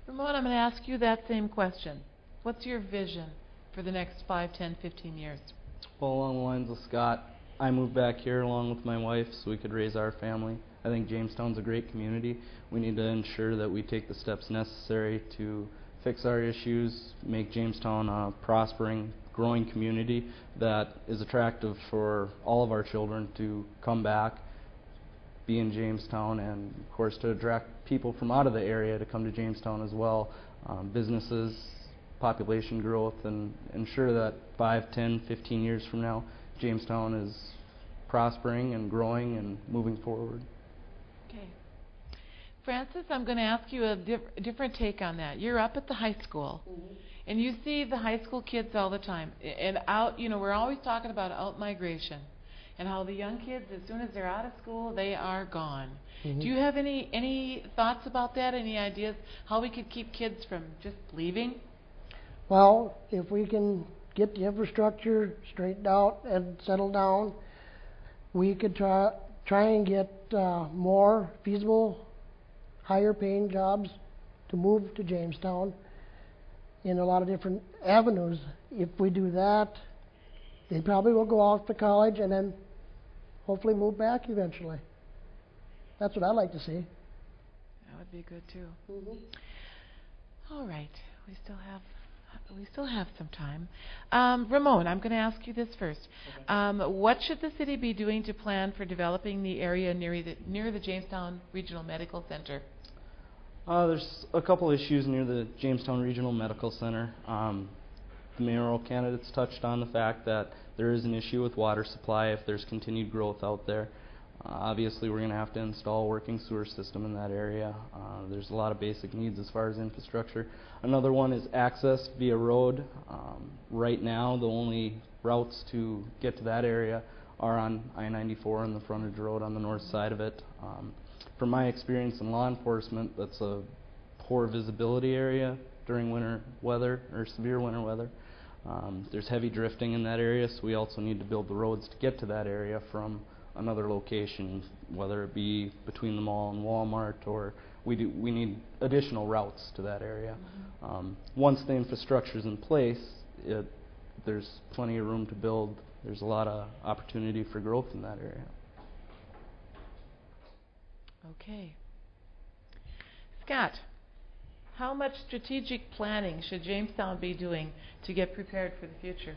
Ramon, I'm going to ask you that same question. What's your vision for the next 5, 10, 15 years? Well, along the lines of Scott, I moved back here along with my wife so we could raise our family. I think Jamestown's a great community. We need to ensure that we take the steps necessary to fix our issues, make Jamestown a prospering, growing community that is attractive for all of our children to come back, be in Jamestown, and of course to attract people from out of the area to come to Jamestown as well. Businesses, population growth, and ensure that 5, 10, 15 years from now, Jamestown is prospering and growing and moving forward. Okay. Francis, I'm going to ask you a different take on that. You're up at the high school, and you see the high school kids all the time. And out, we're always talking about out-migration and how the young kids, as soon as they're out of school, they are gone. Do you have any thoughts about that? Any ideas how we could keep kids from just leaving? Well, if we can get the infrastructure straightened out and settled down, we could try and get more feasible, higher paying jobs to move to Jamestown in a lot of different avenues. If we do that, they probably will go off to college and then hopefully move back eventually. That's what I like to see. That would be good too. All right, we still have some time. Ramon, I'm going to ask you this first. Okay. What should the city be doing to plan for developing the area near the Jamestown Regional Medical Center? There's a couple issues near the Jamestown Regional Medical Center. The mayoral candidates touched on the fact that there is an issue with water supply if there's continued growth out there. Obviously, we're going to have to install a working sewer system in that area. There's a lot of basic needs as far as infrastructure. Another one is access via road. Right now, the only routes to get to that area are on I-94 and the frontage road on the north side of it. From my experience in law enforcement, that's a poor visibility area during winter weather or severe winter weather. There's heavy drifting in that area, so we also need to build the roads to get to that area from another location, whether it be between the mall and Walmart, or we need additional routes to that area. Once the infrastructure is in place, there's plenty of room to build. There's a lot of opportunity for growth in that area. Okay. Scott, how much strategic planning should Jamestown be doing to get prepared for the future?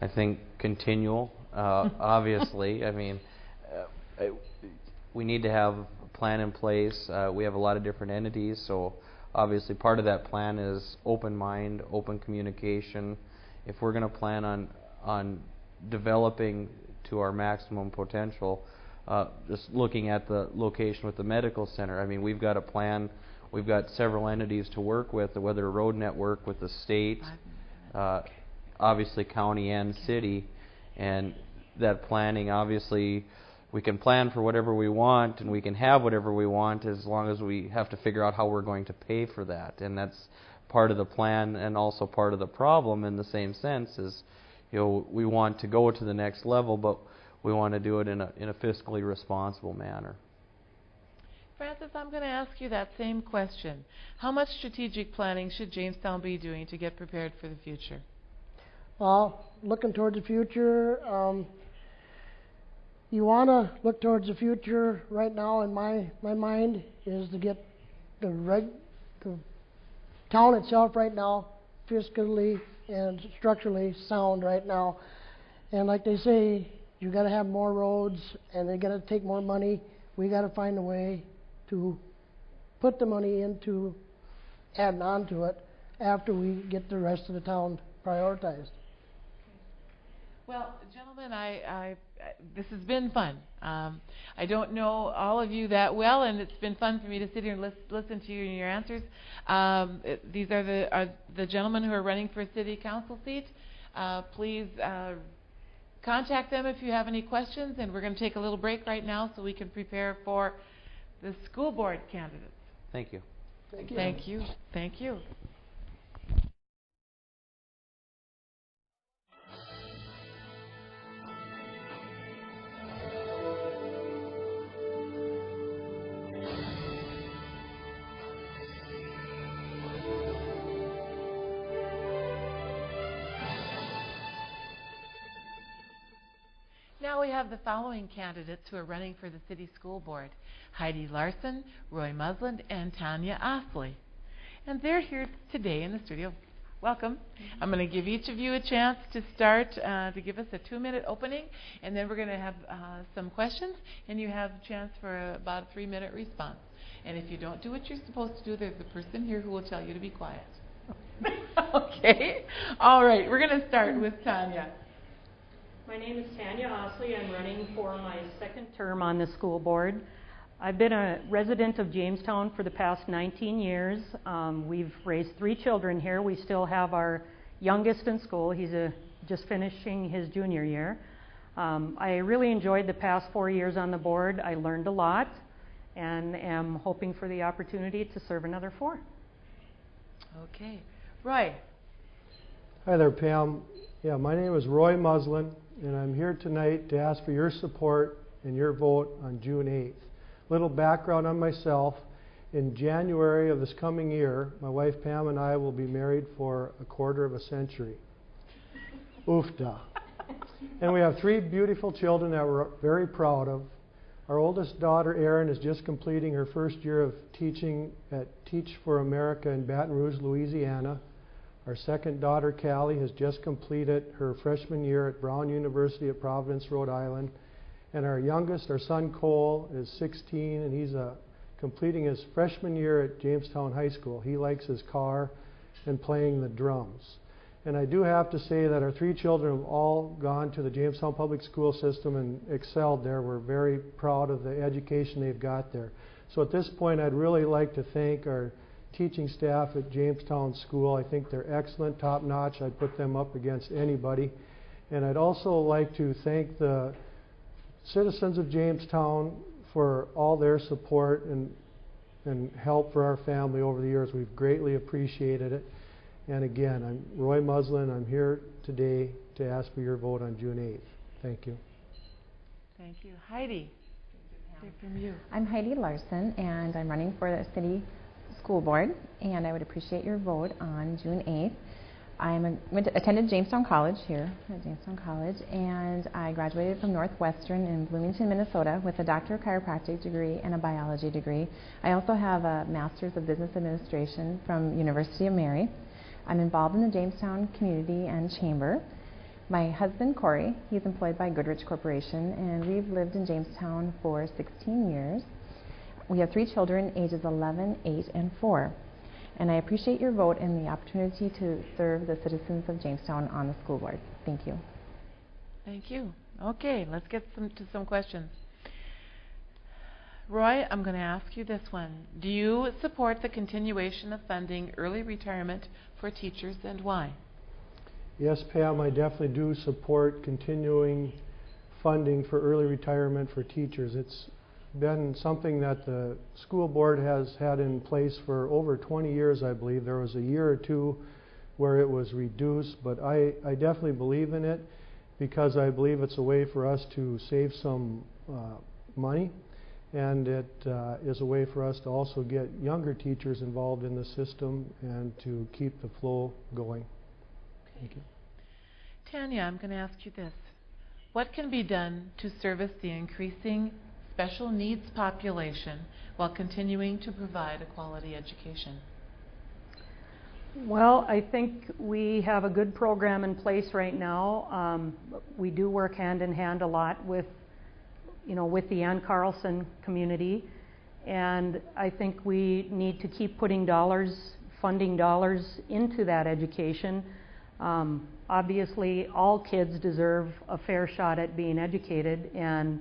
I think continual, obviously. I mean, we need to have a plan in place. We have a lot of different entities, so obviously part of that plan is open mind, open communication. If we're going to plan on developing to our maximum potential, just looking at the location with the medical center, I mean, we've got a plan. We've got several entities to work with, whether a road network with the state, obviously county and city, and that planning, obviously, we can plan for whatever we want and we can have whatever we want as long as we have to figure out how we're going to pay for that. And that's part of the plan and also part of the problem in the same sense is, we want to go to the next level, but we want to do it in a fiscally responsible manner. Francis, I'm going to ask you that same question. How much strategic planning should Jamestown be doing to get prepared for the future? Well, looking towards the future, you want to look towards the future right now in my mind is to get the town itself right now fiscally and structurally sound right now. And like they say, you got to have more roads and they got to take more money. We got to find a way to put the money into adding on to it after we get the rest of the town prioritized. Well, gentlemen, this has been fun. I don't know all of you that well, and it's been fun for me to sit here and listen to you and your answers. These are the gentlemen who are running for a city council seat. Please contact them if you have any questions, and we're going to take a little break right now so we can prepare for the school board candidates. Thank you. Thank you. Thank you. Thank you. now we have the following candidates who are running for the City School Board: Heidi Larson, Roy Muslin, and Tanya Osley. And they're here today in the studio. Welcome. I'm going to give each of you a chance to start, to give us a 2-minute opening, and then we're going to have some questions, and you have a chance for about a 3-minute response. And if you don't do what you're supposed to do, there's a person here who will tell you to be quiet. Okay? All right, we're going to start with Tanya. My name is Tanya Osley. I'm running for my second term on the school board. I've been a resident of Jamestown for the past 19 years. We've raised 3 children here. We still have our youngest in school. He's just finishing his junior year. I really enjoyed the past 4 years on the board. I learned a lot and am hoping for the opportunity to serve another 4. Okay. Roy. Hi there, Pam. Yeah, my name is Roy Muslin, and I'm here tonight to ask for your support and your vote on June 8th. Little background on myself. In January of this coming year, my wife Pam and I will be married for a quarter of a century. Oofda. And we have 3 beautiful children that we're very proud of. Our oldest daughter, Erin, is just completing her first year of teaching at Teach for America in Baton Rouge, Louisiana. Our second daughter, Callie, has just completed her freshman year at Brown University at Providence, Rhode Island. And our youngest, our son Cole, is 16, and he's completing his freshman year at Jamestown High School. He likes his car and playing the drums. And I do have to say that our 3 children have all gone to the Jamestown Public School System and excelled there. We're very proud of the education they've got there. So at this point, I'd really like to thank our teaching staff at Jamestown School. I think they're excellent, top-notch. I'd put them up against anybody. And I'd also like to thank the citizens of Jamestown for all their support and help for our family over the years. We've greatly appreciated it. And again, I'm Roy Muslin. I'm here today to ask for your vote on June 8th. Thank you. Thank you. Heidi. Hear from you. I'm Heidi Larson, and I'm running for the City School Board, and I would appreciate your vote on June 8th. Attended Jamestown College here at Jamestown College, and I graduated from Northwestern in Bloomington, Minnesota with a Doctor of Chiropractic degree and a biology degree. I also have a Master's of Business Administration from University of Mary. I'm involved in the Jamestown community and chamber. My husband, Corey, he's employed by Goodrich Corporation, and we've lived in Jamestown for 16 years. We have 3 children, ages 11, 8, and 4. And I appreciate your vote and the opportunity to serve the citizens of Jamestown on the school board. Thank you. Thank you. Okay, let's get to some questions. Roy, I'm going to ask you this one. Do you support the continuation of funding early retirement for teachers, and why? Yes, Pam, I definitely do support continuing funding for early retirement for teachers. It's been something that the school board has had in place for over 20 years, I believe. There was a year or 2 where it was reduced, but I definitely believe in it because I believe it's a way for us to save some money, and it is a way for us to also get younger teachers involved in the system and to keep the flow going. Thank you. Tanya, I'm going to ask you this. What can be done to service the increasing special needs population while continuing to provide a quality education? Well, I think we have a good program in place right now. We do work hand in hand a lot with the Ann Carlson community, and I think we need to keep putting funding dollars into that education. Obviously, all kids deserve a fair shot at being educated, and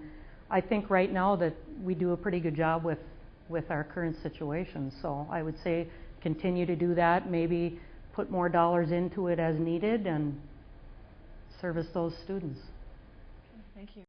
I think right now that we do a pretty good job with our current situation. So I would say continue to do that, maybe put more dollars into it as needed and service those students. Thank you.